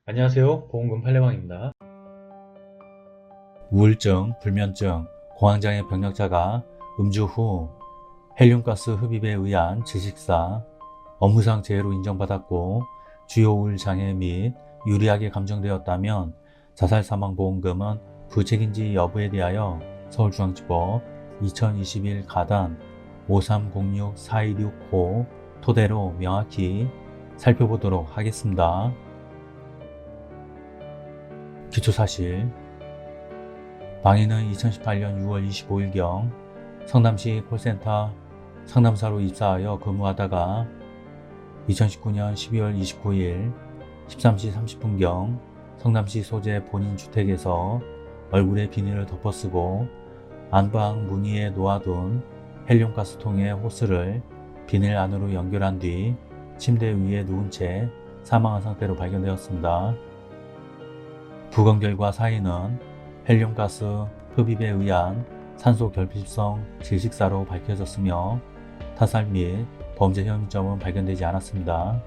안녕하세요. 보험금 팔례방입니다. 우울증, 불면증, 공황장애 병력자가 음주 후 헬륨가스 흡입에 의한 질식사, 업무상 재해로 인정받았고 주요 우울장애 및 유리하게 감정되었다면 자살사망보험금은 부책인지 여부에 대하여 서울중앙지법 2021 가단 5306-426호 토대로 명확히 살펴보도록 하겠습니다. 기초사실: 망인은 2018년 6월 25일경 성남시 콜센터 상담사로 입사하여 근무하다가 2019년 12월 29일 13시 30분경 성남시 소재 본인 주택에서 얼굴에 비닐을 덮어쓰고 안방 문 위에 놓아둔 헬륨가스통의 호스를 비닐 안으로 연결한 뒤 침대 위에 누운 채 사망한 상태로 발견되었습니다. 부검 결과 사인은 헬륨가스 흡입에 의한 산소 결핍성 질식사로 밝혀졌으며 타살 및 범죄 혐의점은 발견되지 않았습니다.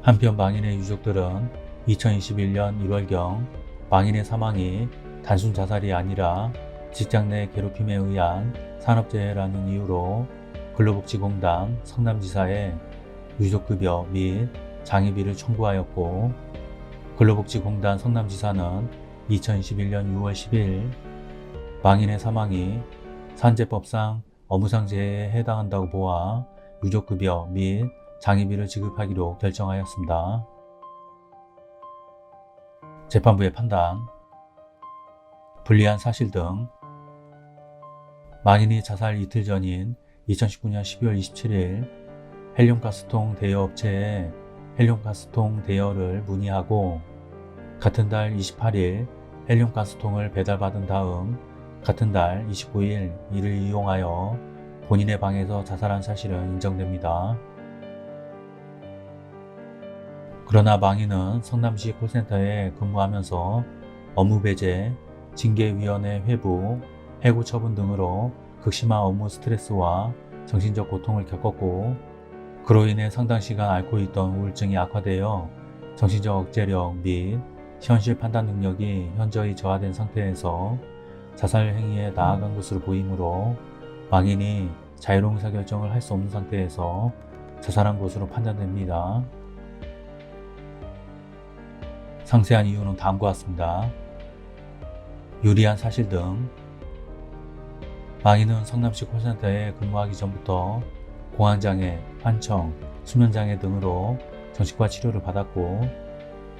한편 망인의 유족들은 2021년 1월경 망인의 사망이 단순 자살이 아니라 직장 내 괴롭힘에 의한 산업재해라는 이유로 근로복지공단 성남지사에 유족급여 및 장의비를 청구하였고, 근로복지공단 성남지사는 2021년 6월 10일 망인의 사망이 산재법상 업무상 재해에 해당한다고 보아 유족급여 및 장의비를 지급하기로 결정하였습니다. 재판부의 판단: 불리한 사실 등 망인이 자살 이틀 전인 2019년 12월 27일 헬륨가스통 대여업체에 헬륨가스통 대여를 문의하고 같은 달 28일 헬륨가스통을 배달받은 다음 같은 달 29일 이를 이용하여 본인의 방에서 자살한 사실은 인정됩니다. 그러나 망인은 성남시 콜센터에 근무하면서 업무배제, 징계위원회 회부, 해고 처분 등으로 극심한 업무 스트레스와 정신적 고통을 겪었고, 그로 인해 상당 시간 앓고 있던 우울증이 악화되어 정신적 억제력 및 현실 판단 능력이 현저히 저하된 상태에서 자살 행위에 나아간 것으로 보이므로 망인이 자유로운 의사결정을 할 수 없는 상태에서 자살한 것으로 판단됩니다. 상세한 이유는 다음과 같습니다. 유리한 사실 등 망인은 성남시 콜센터에 근무하기 전부터 공황장애, 환청, 수면장애 등으로 정신과 치료를 받았고,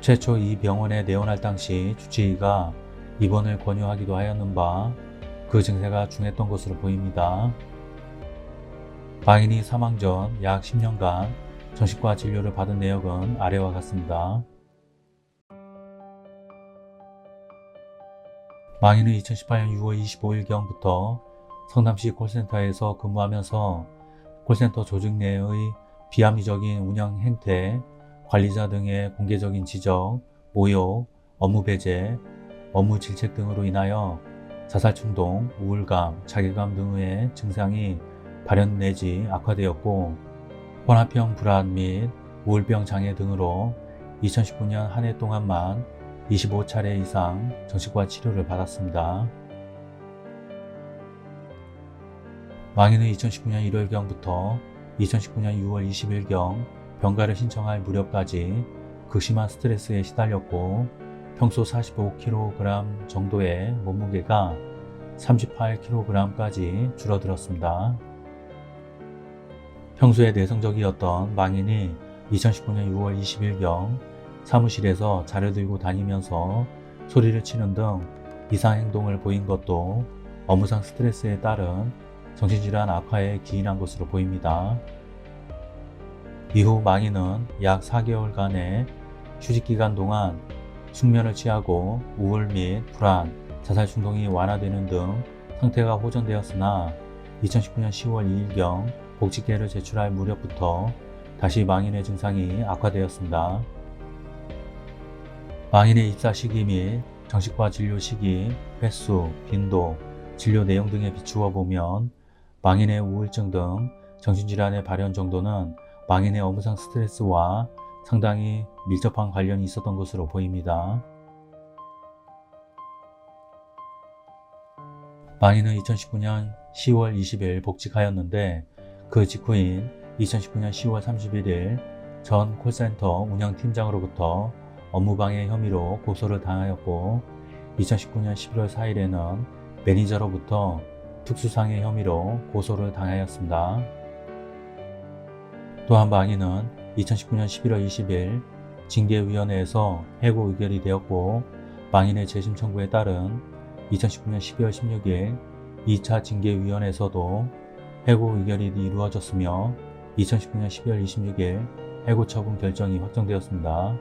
최초 이 병원에 내원할 당시 주치의가 입원을 권유하기도 하였는 바 그 증세가 중했던 것으로 보입니다. 망인이 사망 전 약 10년간 정신과 진료를 받은 내역은 아래와 같습니다. 망인은 2018년 6월 25일경부터 성남시 콜센터에서 근무하면서 콜센터 조직 내의 비합리적인 운영 행태, 관리자 등의 공개적인 지적, 모욕, 업무 배제, 업무 질책 등으로 인하여 자살 충동, 우울감, 자괴감 등의 증상이 발현 내지 악화되었고, 혼합형 불안 및 우울병 장애 등으로 2019년 한 해 동안만 25차례 이상 정신과 치료를 받았습니다. 망인은 2019년 1월경부터 2019년 6월 20일경 병가를 신청할 무렵까지 극심한 스트레스에 시달렸고, 평소 45kg 정도의 몸무게가 38kg까지 줄어들었습니다. 평소에 내성적이었던 망인이 2019년 6월 20일경 사무실에서 자료 들고 다니면서 소리를 치는 등 이상 행동을 보인 것도 업무상 스트레스에 따른 정신질환 악화에 기인한 것으로 보입니다. 이후 망인은 약 4개월간의 휴직기간 동안 숙면을 취하고 우울 및 불안, 자살 충동이 완화되는 등 상태가 호전되었으나 2019년 10월 2일경 복직계를 제출할 무렵부터 다시 망인의 증상이 악화되었습니다. 망인의 입사 시기 및 정신과 진료 시기, 횟수, 빈도, 진료 내용 등에 비추어 보면 망인의 우울증 등 정신질환의 발현 정도는 망인의 업무상 스트레스와 상당히 밀접한 관련이 있었던 것으로 보입니다. 망인은 2019년 10월 20일 복직하였는데 그 직후인 2019년 10월 31일 전 콜센터 운영팀장으로부터 업무방해 혐의로 고소를 당하였고 2019년 11월 4일에는 매니저로부터 특수상해 혐의로 고소를 당하였습니다. 또한 망인은 2019년 11월 20일 징계위원회에서 해고 의결이 되었고 망인의 재심 청구에 따른 2019년 12월 16일 2차 징계위원회에서도 해고 의결이 이루어졌으며 2019년 12월 26일 해고 처분 결정이 확정되었습니다.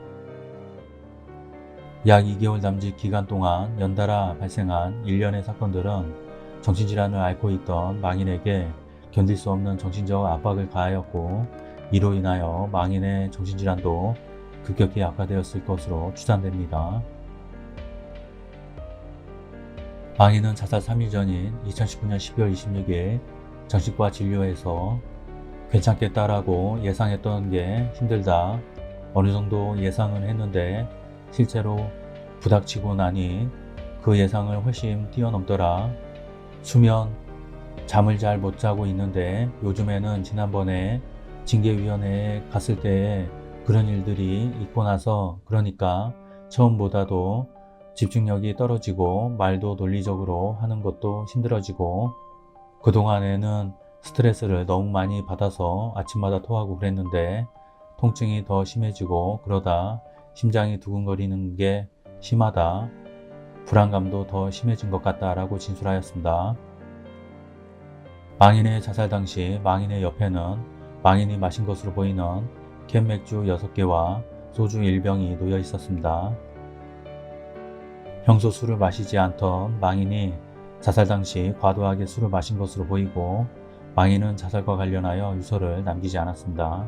약 2개월 남짓 기간 동안 연달아 발생한 일련의 사건들은 정신질환을 앓고 있던 망인에게 견딜 수 없는 정신적 압박을 가하였고 이로 인하여 망인의 정신질환도 급격히 악화되었을 것으로 추산됩니다. 망인은 자살 3일 전인 2019년 12월 26일 정신과 진료에서 괜찮겠다라고 예상했던 게 힘들다. 어느 정도 예상은 했는데 실제로 부닥치고 나니 그 예상을 훨씬 뛰어넘더라. 수면, 잠을 잘 못 자고 있는데 요즘에는 지난번에 징계위원회에 갔을 때에 그런 일들이 있고 나서 그러니까 처음보다도 집중력이 떨어지고 말도 논리적으로 하는 것도 힘들어지고 그동안에는 스트레스를 너무 많이 받아서 아침마다 토하고 그랬는데 통증이 더 심해지고 그러다 심장이 두근거리는 게 심하다. 불안감도 더 심해진 것 같다라고 진술하였습니다. 망인의 자살 당시 망인의 옆에는 망인이 마신 것으로 보이는 캔 맥주 6개와 소주 1병이 놓여 있었습니다. 평소 술을 마시지 않던 망인이 자살 당시 과도하게 술을 마신 것으로 보이고 망인은 자살과 관련하여 유서를 남기지 않았습니다.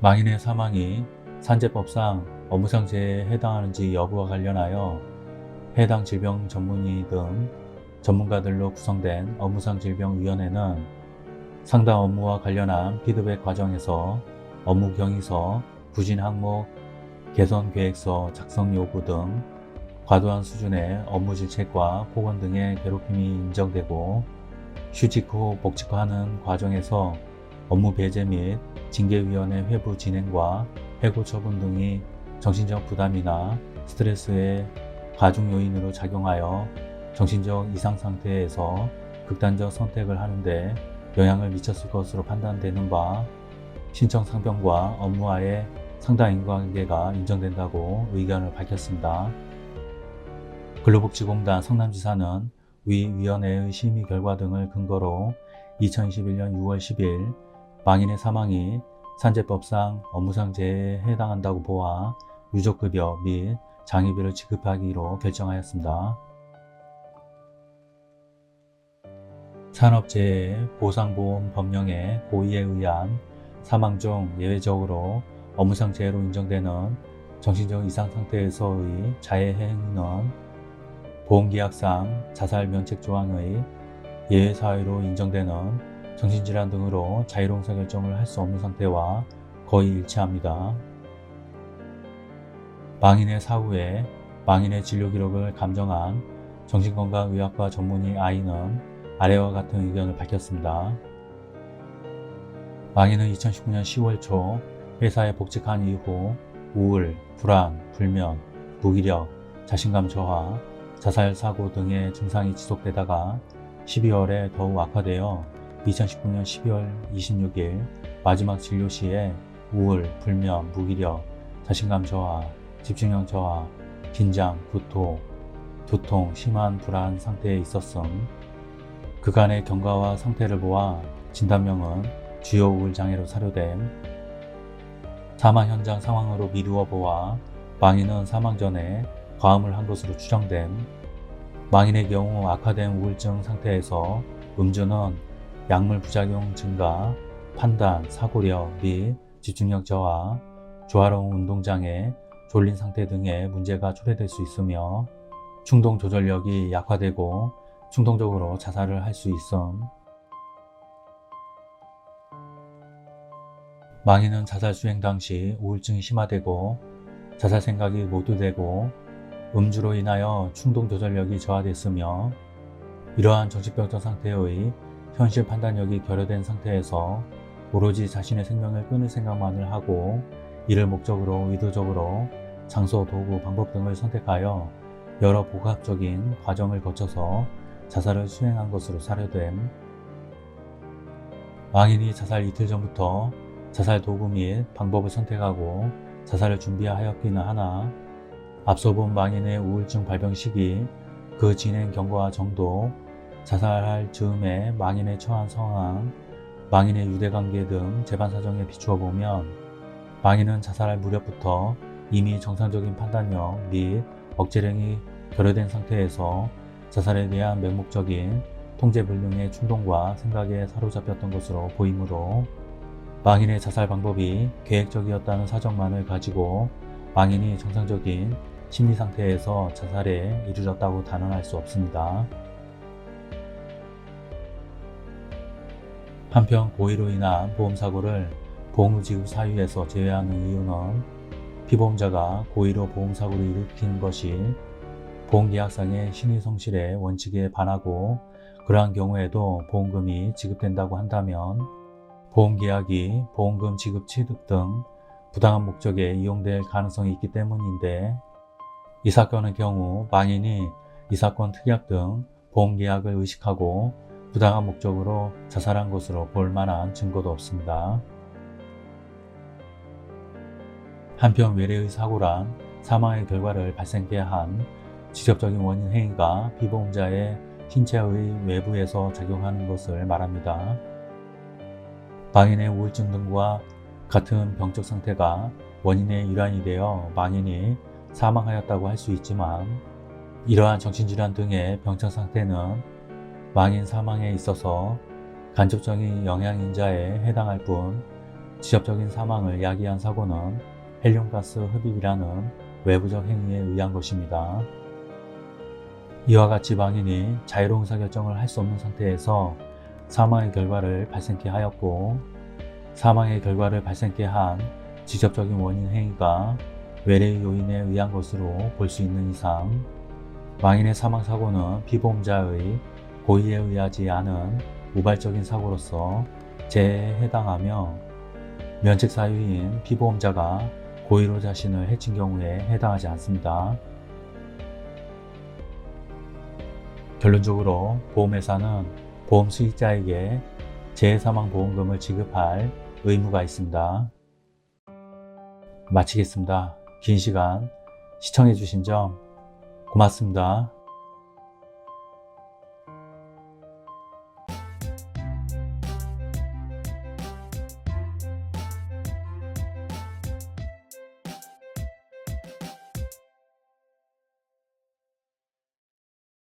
망인의 사망이 산재법상 업무상재해에 해당하는지 여부와 관련하여 해당 질병 전문의 등 전문가들로 구성된 업무상질병위원회는 상담 업무와 관련한 피드백 과정에서 업무 경위서, 부진 항목, 개선 계획서 작성 요구 등 과도한 수준의 업무 질책과 폭언 등의 괴롭힘이 인정되고 휴직 후 복직하는 과정에서 업무 배제 및 징계위원회 회부 진행과 해고 처분 등이 정신적 부담이나 스트레스의 가중 요인으로 작용하여 정신적 이상 상태에서 극단적 선택을 하는데 영향을 미쳤을 것으로 판단되는 바 신청 상병과 업무와의 상당 인과관계가 인정된다고 의견을 밝혔습니다. 근로복지공단 성남지사는 위 위원회의 심의 결과 등을 근거로 2021년 6월 10일 망인의 사망이 산재법상 업무상 재해에 해당한다고 보아 유족급여 및 장의비를 지급하기로 결정하였습니다. 산업재해 보상보험 법령의 고의에 의한 사망 중 예외적으로 업무상 재해로 인정되는 정신적 이상 상태에서의 자해 행위는 보험계약상 자살 면책 조항의 예외 사유로 인정되는 정신질환 등으로 자유로운 의사결정을 할 수 없는 상태와 거의 일치합니다. 망인의 사후에 망인의 진료기록을 감정한 정신건강의학과 전문의 I는 아래와 같은 의견을 밝혔습니다. 망인은 2019년 10월 초 회사에 복직한 이후 우울, 불안, 불면, 무기력, 자신감 저하, 자살 사고 등의 증상이 지속되다가 12월에 더욱 악화되어 2019년 12월 26일 마지막 진료 시에 우울, 불면, 무기력, 자신감 저하, 집중력 저하, 긴장, 구토, 두통, 심한 불안 상태에 있었음. 그간의 경과와 상태를 보아 진단명은 주요 우울장애로 사료됨. 사망 현장 상황으로 미루어 보아 망인은 사망 전에 과음을 한 것으로 추정됨. 망인의 경우 악화된 우울증 상태에서 음주는 약물 부작용 증가, 판단, 사고력 및 집중력 저하, 조화로운 운동장애, 졸린 상태 등의 문제가 초래될 수 있으며 충동 조절력이 약화되고 충동적으로 자살을 할 수 있음. 망인은 자살 수행 당시 우울증이 심화되고 자살 생각이 모두되고 음주로 인하여 충동 조절력이 저하됐으며 이러한 정신병적 상태의 현실 판단력이 결여된 상태에서 오로지 자신의 생명을 끊을 생각만을 하고 이를 목적으로 의도적으로 장소, 도구, 방법 등을 선택하여 여러 복합적인 과정을 거쳐서 자살을 수행한 것으로 사료됨. 망인이 자살 이틀 전부터 자살 도구 및 방법을 선택하고 자살을 준비하였기는 하나 앞서 본 망인의 우울증 발병 시기, 그 진행 경과와 정도, 자살할 즈음에 망인의 처한 상황, 망인의 유대관계 등 재반 사정에 비추어 보면 망인은 자살할 무렵부터 이미 정상적인 판단력 및 억제력이 결여된 상태에서 자살에 대한 맹목적인 통제불능의 충동과 생각에 사로잡혔던 것으로 보이므로 망인의 자살 방법이 계획적이었다는 사정만을 가지고 망인이 정상적인 심리 상태에서 자살에 이르렀다고 단언할 수 없습니다. 한편 고의로 인한 보험사고를 보험료 지급 사유에서 제외하는 이유는 피보험자가 고의로 보험사고를 일으킨 것이 보험계약상의 신의성실의 원칙에 반하고 그러한 경우에도 보험금이 지급된다고 한다면 보험계약이 보험금 지급 취득 등 부당한 목적에 이용될 가능성이 있기 때문인데 이 사건의 경우 망인이 이 사건 특약 등 보험계약을 의식하고 부당한 목적으로 자살한 것으로 볼 만한 증거도 없습니다. 한편 외래의 사고란 사망의 결과를 발생케 한 직접적인 원인 행위가 피보험자의 신체의 외부에서 작용하는 것을 말합니다. 망인의 우울증 등과 같은 병적 상태가 원인의 일환이 되어 망인이 사망하였다고 할 수 있지만 이러한 정신질환 등의 병적 상태는 망인 사망에 있어서 간접적인 영향인자에 해당할 뿐 직접적인 사망을 야기한 사고는 헬륨가스 흡입이라는 외부적 행위에 의한 것입니다. 이와 같이 망인이 자유로운 의사결정을 할 수 없는 상태에서 사망의 결과를 발생케 하였고 사망의 결과를 발생케 한 직접적인 원인 행위가 외래의 요인에 의한 것으로 볼 수 있는 이상 망인의 사망사고는 피보험자의 고의에 의하지 않은 우발적인 사고로서 재해에 해당하며 면책사유인 피보험자가 고의로 자신을 해친 경우에 해당하지 않습니다. 결론적으로 보험회사는 보험 수익자에게 재해사망보험금을 지급할 의무가 있습니다. 마치겠습니다. 긴 시간 시청해주신 점 고맙습니다.